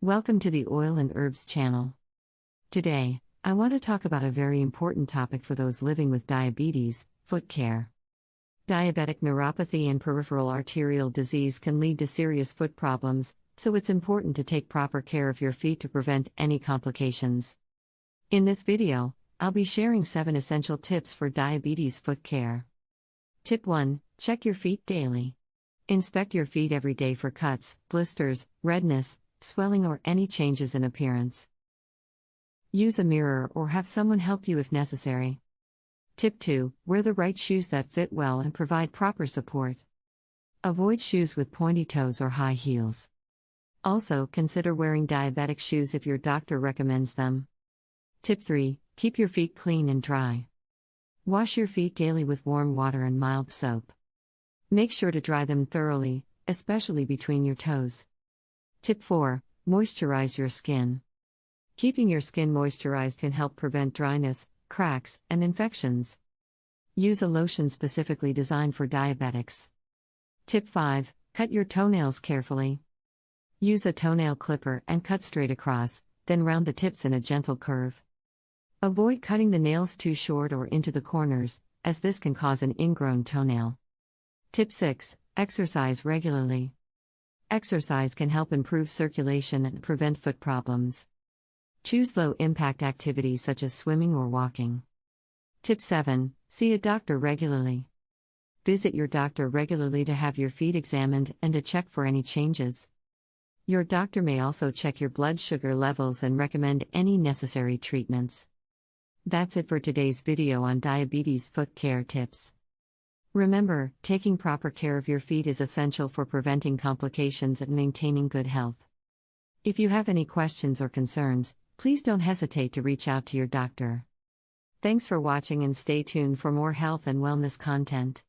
Welcome to the Oil and Herbs channel. Today, I want to talk about a very important topic for those living with diabetes: foot care. Diabetic neuropathy and peripheral arterial disease can lead to serious foot problems, so it's important to take proper care of your feet to prevent any complications. In this video, I'll be sharing 7 essential tips for diabetes foot care. Tip 1: Check your feet daily. Inspect your feet every day for cuts, blisters, redness, swelling, or any changes in appearance. Use a mirror or have someone help you if necessary. Tip 2: Wear the right shoes that fit well and provide proper support. Avoid shoes with pointy toes or high heels. Also, consider wearing diabetic shoes if your doctor recommends them. Tip 3: Keep your feet clean and dry. Wash your feet daily with warm water and mild soap. Make sure to dry them thoroughly, especially between your toes. Tip 4: Moisturize your skin. Keeping your skin moisturized can help prevent dryness, cracks, and infections. Use a lotion specifically designed for diabetics. Tip 5: Cut your toenails carefully. Use a toenail clipper and cut straight across, then round the tips in a gentle curve. Avoid cutting the nails too short or into the corners, as this can cause an ingrown toenail. Tip 6: Exercise regularly. Exercise can help improve circulation and prevent foot problems. Choose low-impact activities such as swimming or walking. Tip 7: See a doctor regularly. Visit your doctor regularly to have your feet examined and to check for any changes. Your doctor may also check your blood sugar levels and recommend any necessary treatments. That's it for today's video on diabetes foot care tips. Remember, taking proper care of your feet is essential for preventing complications and maintaining good health. If you have any questions or concerns, please don't hesitate to reach out to your doctor. Thanks for watching and stay tuned for more health and wellness content.